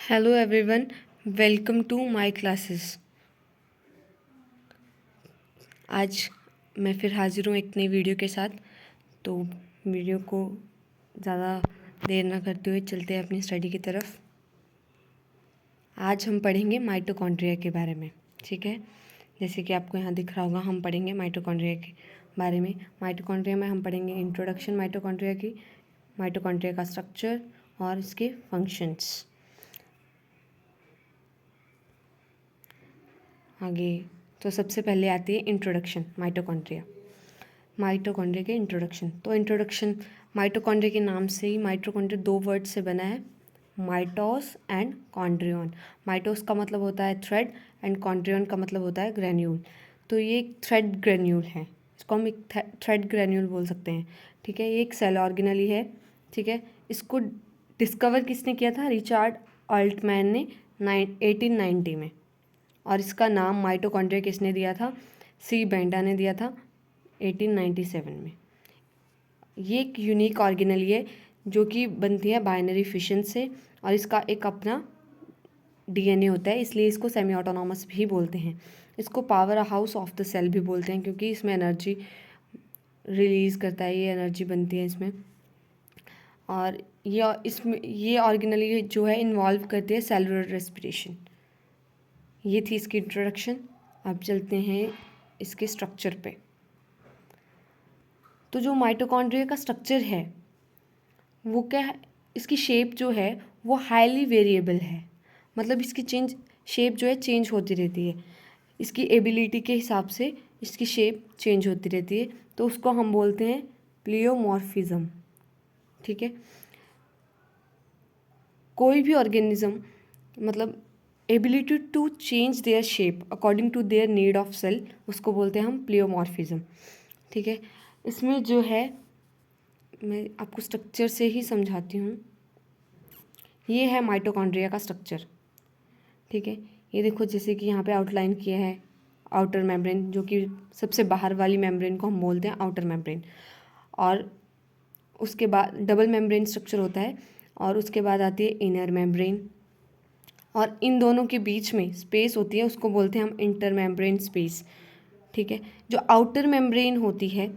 Hello everyone, welcome to my classes. आज मैं फिर हाजिर हूँ एक नई वीडियो के साथ। तो वीडियो को ज़्यादा देर ना करते हुए चलते हैं अपनी स्टडी की तरफ। आज हम पढ़ेंगे माइटोकॉन्ड्रिया के बारे में, ठीक है। जैसे कि आपको यहाँ दिख रहा होगा, हम पढ़ेंगे माइटोकॉन्ड्रिया के बारे में। माइटोकॉन्ड्रिया में हम पढ़ेंगे इंट्रोडक्शन माइटोकॉन्ड्रिया की, माइटोकॉन्ड्रिया का स्ट्रक्चर और इसके फंक्शंस। आगे तो सबसे पहले आती है इंट्रोडक्शन माइटोकॉन्ड्रिया। माइटोकॉन्ड्रिया के इंट्रोडक्शन, तो इंट्रोडक्शन माइटोकॉन्ड्रिया के नाम से ही, माइटोकॉन्ड्रिया दो वर्ड से बना है, माइटोस एंड कॉन्ड्रियन। माइटोस का मतलब होता है थ्रेड एंड कॉन्ड्रियन का मतलब होता है ग्रेन्यूल। तो ये एक थ्रेड ग्रेन्यूल है, इसको हम एक थ्रेड ग्रेन्यूल बोल सकते हैं, ठीक है। ये एक सेल ऑर्गेनली है, ठीक है। इसको डिस्कवर किसने किया था? रिचर्ड ऑल्टमैन ने 1890 में। और इसका नाम माइटोकॉन्ड्रिया किसने दिया था? सी बेंडा ने दिया था 1897 में। ये एक यूनिक ऑर्गेनली है जो कि बनती है बाइनरी फिशन से, और इसका एक अपना डीएनए होता है, इसलिए इसको सेमी ऑटोनॉमस भी बोलते हैं। इसको powerhouse of the cell भी बोलते हैं, क्योंकि इसमें एनर्जी रिलीज़ करता है, ये एनर्जी बनती है इसमें। और ये ऑर्गेनली जो है इन्वॉल्व करती है सेलुलर रेस्पिरेशन। ये थी इसकी इंट्रोडक्शन। अब चलते हैं इसके स्ट्रक्चर पे। तो जो माइटोकॉन्ड्रिया का स्ट्रक्चर है वो क्या है? इसकी शेप जो है वो हाईली वेरिएबल है, मतलब इसकी शेप जो है चेंज होती रहती है। इसकी एबिलिटी के हिसाब से इसकी शेप चेंज होती रहती है, तो उसको हम बोलते हैं प्लियोमॉर्फिज्म, ठीक है। कोई भी ऑर्गेनिज्म मतलब ability to change their shape according to their need of cell, उसको बोलते हैं हम प्लियोमॉर्फिज्म, ठीक है। इसमें जो है, मैं आपको स्ट्रक्चर से ही समझाती हूँ। ये है माइटोकॉन्ड्रिया का स्ट्रक्चर, ठीक है। ये देखो, जैसे कि यहाँ पे आउटलाइन किया है आउटर मेम्ब्रेन, जो कि सबसे बाहर वाली मेम्ब्रेन को हम बोलते हैं आउटर मेम्ब्रेन। और उसके बाद डबल मेम्ब्रेन स्ट्रक्चर होता है, और उसके बाद आती है इनर मेम्ब्रेन, और इन दोनों के बीच में स्पेस होती है, उसको बोलते हैं हम इंटर मेम्ब्रेन स्पेस, ठीक है। जो आउटर मेम्ब्रेन होती है,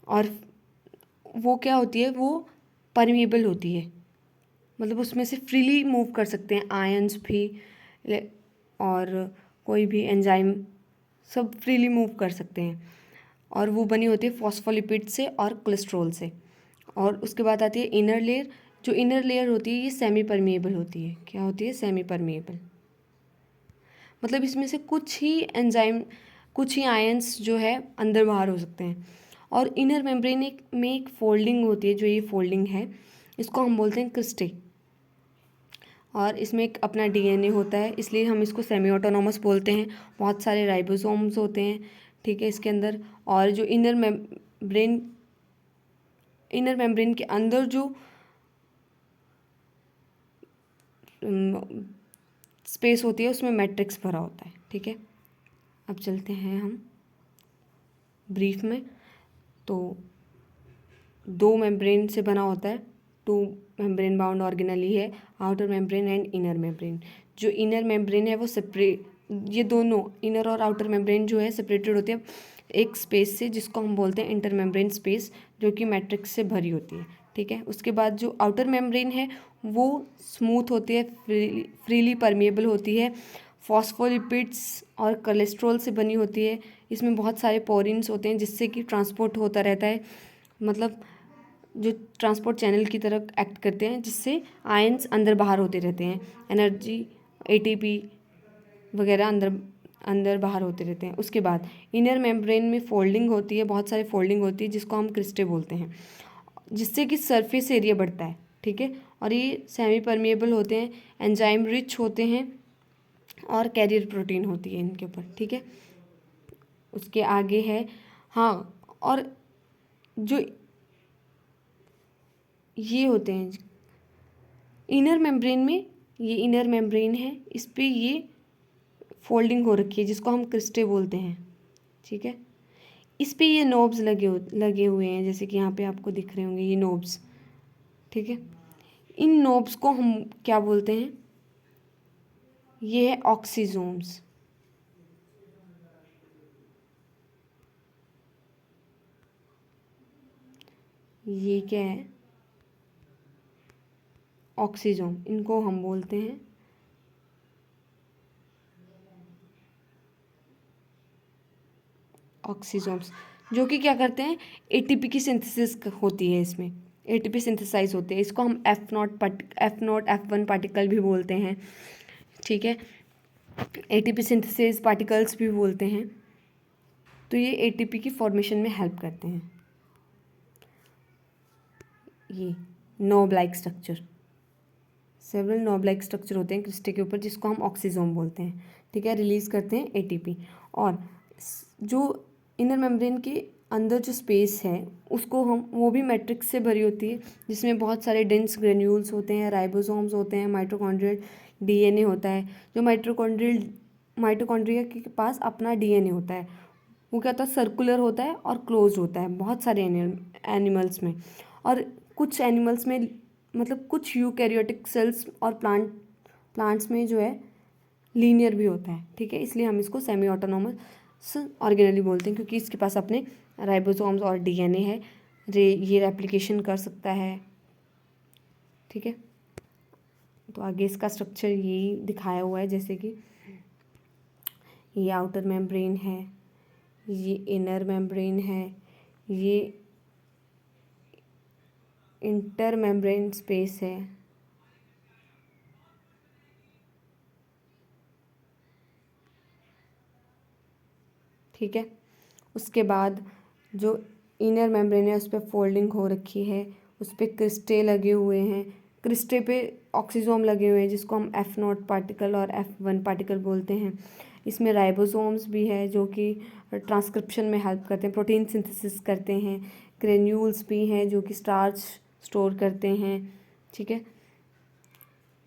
और वो क्या होती है, वो परमिएबल होती है, मतलब उसमें से फ्रीली मूव कर सकते हैं आयंस भी, और कोई भी एंजाइम, सब फ्रीली मूव कर सकते हैं। और वो बनी होती है फॉस्फोलिपिड से और कोलेस्ट्रॉल से। और उसके बाद आती है इनर लेयर। जो इनर लेयर होती है ये सेमी परमिएबल होती है। क्या होती है? Semi permeable. मतलब इसमें से कुछ ही आयंस जो है अंदर बाहर हो सकते हैं। और इनर मेम्ब्रेन में एक फोल्डिंग होती है, जो ये फोल्डिंग है इसको हम बोलते हैं क्रिस्टे। और इसमें एक अपना डीएनए होता है, इसलिए हम इसको सेमी ऑटोनॉमस बोलते हैं। बहुत सारे राइबोसोम्स होते हैं, ठीक है, इसके अंदर। और जो इनर मेम्ब्रेन के अंदर जो स्पेस होती है उसमें मैट्रिक्स भरा होता है, ठीक है। अब चलते हैं हम ब्रीफ में। तो दो मेम्ब्रेन से बना होता है, टू मेम्ब्रेन बाउंड ऑर्गेनली है, outer membrane and inner membrane. जो इनर मेम्ब्रेन है वो सेपरेट, ये दोनों इनर और आउटर मेम्ब्रेन जो है सेपरेटेड होते हैं एक स्पेस से, जिसको हम बोलते हैं इंटर मेम्ब्रेन स्पेस, जो कि मैट्रिक्स से भरी होती है, ठीक है। उसके बाद जो आउटर मेम्ब्रेन है वो स्मूथ होती है, फ्रीली परमिएबल होती है, फॉस्फोलिपिड्स और कोलेस्ट्रॉल से बनी होती है। इसमें बहुत सारे पोरिन्स होते हैं जिससे कि ट्रांसपोर्ट होता रहता है, मतलब जो ट्रांसपोर्ट चैनल की तरह एक्ट करते हैं, जिससे आयंस अंदर बाहर होते रहते हैं, एनर्जी एटीपी वगैरह अंदर अंदर बाहर होते रहते हैं। उसके बाद इनर मेम्ब्रेन में फोल्डिंग होती है, बहुत सारी फोल्डिंग होती है, जिसको हम क्रिस्टे बोलते हैं, जिससे कि सरफेस एरिया बढ़ता है, ठीक है। और ये सेमी परमिएबल होते हैं, एंजाइम रिच होते हैं, और कैरियर प्रोटीन होती है इनके ऊपर, ठीक है। उसके आगे है, हाँ, और जो ये होते हैं इनर मेम्ब्रेन में, ये इनर मेम्ब्रेन है, इस पे ये फोल्डिंग हो रखी है जिसको हम क्रिस्टे बोलते हैं, ठीक है। इस पे ये नोब्स लगे हुए हैं, जैसे कि यहाँ पे आपको दिख रहे होंगे ये नोब्स, ठीक है। इन नोब्स को हम क्या बोलते हैं? ये है ऑक्सीजोम्स। ये क्या है? ऑक्सीजोम। इनको हम बोलते हैं ऑक्सीजोम्स, जो कि क्या करते हैं? एटीपी की सिंथेसिस होती है इसमें, एटीपी सिंथेसाइज होती है। इसको हम F0 F1 पार्टिकल भी बोलते हैं, ठीक है। एटीपी सिंथेसिस पार्टिकल्स भी बोलते हैं। तो ये एटीपी की फॉर्मेशन में हेल्प करते हैं। ये knob like structure, several knob like structure होते हैं क्रिस्टल के ऊपर, जिसको हम ऑक्सीजोम बोलते हैं, ठीक है। रिलीज करते हैं एटीपी। और जो इनर मेम्ब्रेन के अंदर जो स्पेस है उसको हम, वो भी मैट्रिक्स से भरी होती है, जिसमें बहुत सारे डेंस ग्रेन्यूल्स होते हैं, राइबोसोम्स होते हैं, माइटोकॉन्ड्रियल डीएनए होता है। जो माइटोकॉन्ड्रिया के पास अपना डीएनए होता है, वो क्या होता है? सर्कुलर होता है और क्लोज होता है बहुत सारे एनिमल्स में। और कुछ एनिमल्स में, मतलब कुछ यूकैरियोटिक सेल्स और प्लांट्स में जो है लीनियर भी होता है, ठीक है। इसलिए हम इसको सेमी ऑटोनोमस ऑर्गेनेली बोलते हैं, क्योंकि इसके पास अपने राइबोसोम्स और डीएनए है, ये रेप्लिकेशन कर सकता है, ठीक है। तो आगे इसका स्ट्रक्चर यही दिखाया हुआ है, जैसे कि ये आउटर मेम्ब्रेन है, ये इनर मेम्ब्रेन है, ये इंटर मेम्ब्रेन स्पेस है, ठीक है। उसके बाद जो इनर मेम्ब्रेन है उस पर फोल्डिंग हो रखी है, उस पर क्रिस्टे लगे हुए हैं, क्रिस्टे पे ऑक्सीजोम लगे हुए हैं, जिसको हम F0 पार्टिकल और F1 पार्टिकल बोलते हैं। इसमें राइबोसोम्स भी है जो कि ट्रांसक्रिप्शन में हेल्प करते हैं, प्रोटीन सिंथेसिस करते हैं। ग्रेन्यूल्स भी हैं जो कि स्टार्च स्टोर करते हैं, ठीक है।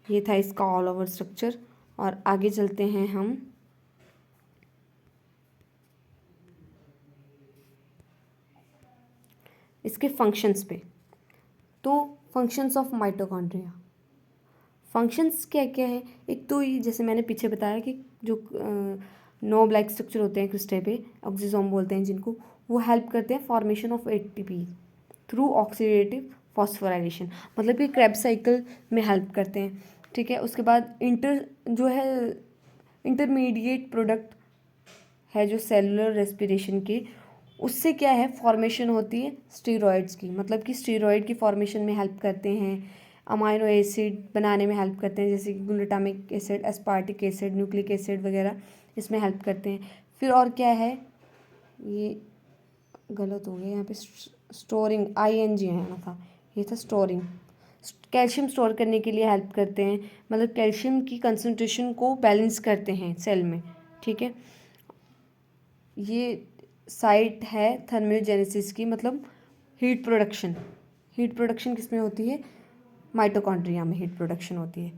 ये था इसका ऑल ओवर स्ट्रक्चर। और आगे चलते हैं हम इसके फंक्शंस पे। तो फंक्शंस ऑफ माइटोकॉन्ड्रिया, फंक्शंस क्या क्या है? एक तो ये जैसे मैंने पीछे बताया कि जो नोब लाइक स्ट्रक्चर होते हैं क्रिस्टे पे, ऑक्सीजोम बोलते हैं जिनको, वो हेल्प करते हैं formation of ATP through oxidative phosphorylation, मतलब कि क्रेब्स साइकिल में हेल्प करते हैं, ठीक है। उसके बाद जो है इंटरमीडिएट प्रोडक्ट है जो सेलुलर रेस्पिरेशन के, उससे क्या है? फॉर्मेशन होती है स्टीरॉयड्स की, मतलब कि स्टीरॉयड की फॉर्मेशन में हेल्प करते हैं, अमाइनो एसिड बनाने में हेल्प करते हैं, जैसे कि glutamic acid, aspartic acid, nucleic acid वगैरह इसमें हेल्प करते हैं। फिर और क्या है? ये गलत हो गया यहाँ पे, स्टोरिंग ING आना था, ये था स्टोरिंग। कैल्शियम स्टोर करने के लिए हेल्प करते हैं, मतलब कैल्शियम की कंसनट्रेशन को बैलेंस करते हैं सेल में, ठीक है। ये साइट है थर्मियोजेनेसिस की, मतलब हीट प्रोडक्शन। हीट प्रोडक्शन किस में होती है? माइटोकॉन्ड्रिया में हीट प्रोडक्शन होती है।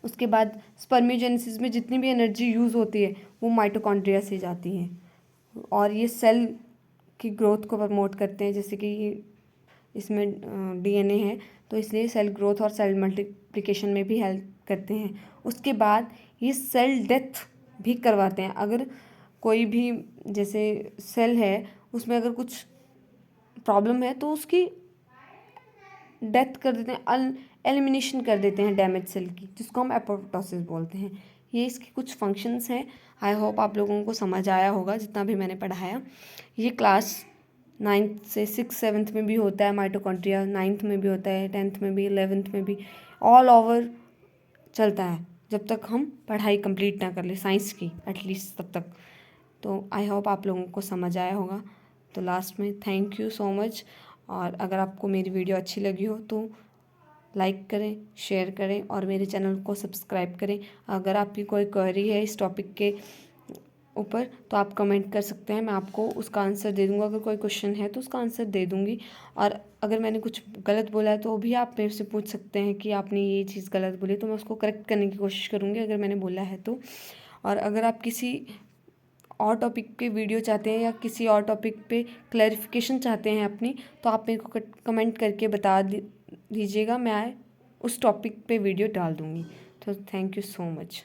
उसके बाद स्पर्मियोजेनेसिस में जितनी भी एनर्जी यूज़ होती है वो माइटोकॉन्ड्रिया से जाती है, और ये सेल की ग्रोथ को प्रमोट करते हैं, जैसे कि इसमें डीएनए है, तो इसलिए सेल ग्रोथ और सेल मल्टीप्लिकेशन में भी हेल्प करते हैं। उसके बाद ये सेल डेथ भी करवाते हैं। अगर कोई भी जैसे सेल है उसमें अगर कुछ प्रॉब्लम है तो उसकी डेथ कर देते हैं, एलिमिनेशन कर देते हैं डैमेज सेल की, जिसको हम एपोप्टोसिस बोलते हैं। ये इसके कुछ फंक्शंस हैं। आई होप आप लोगों को समझ आया होगा जितना भी मैंने पढ़ाया। ये क्लास 9th से 6th 7th में भी होता है माइटोकॉन्ड्रिया, 9th में भी होता है, 10th में भी, 11th में भी, ऑल ओवर चलता है जब तक हम पढ़ाई कंप्लीट ना कर ले साइंस की, एटलीस्ट तब तक। तो आई होप आप लोगों को समझ आया होगा। तो लास्ट में थैंक यू सो मच। और अगर आपको मेरी वीडियो अच्छी लगी हो तो लाइक करें, शेयर करें और मेरे चैनल को सब्सक्राइब करें। अगर आपकी कोई क्वेरी है इस टॉपिक के ऊपर तो आप कमेंट कर सकते हैं, मैं आपको उसका आंसर दे दूँगा। अगर कोई क्वेश्चन है तो उसका आंसर दे दूँगी। और अगर मैंने कुछ गलत बोला है तो भी आप मेरे से पूछ सकते हैं कि आपने ये चीज़ गलत बोली, तो मैं उसको करेक्ट करने की कोशिश करूँगी अगर मैंने बोला है तो। और अगर आप किसी और टॉपिक पे वीडियो चाहते हैं या किसी और टॉपिक पे क्लैरिफिकेशन चाहते हैं अपनी, तो आप मेरे को कमेंट करके बता दीजिएगा। मैं उस टॉपिक पे वीडियो डाल दूँगी। तो थैंक यू सो मच।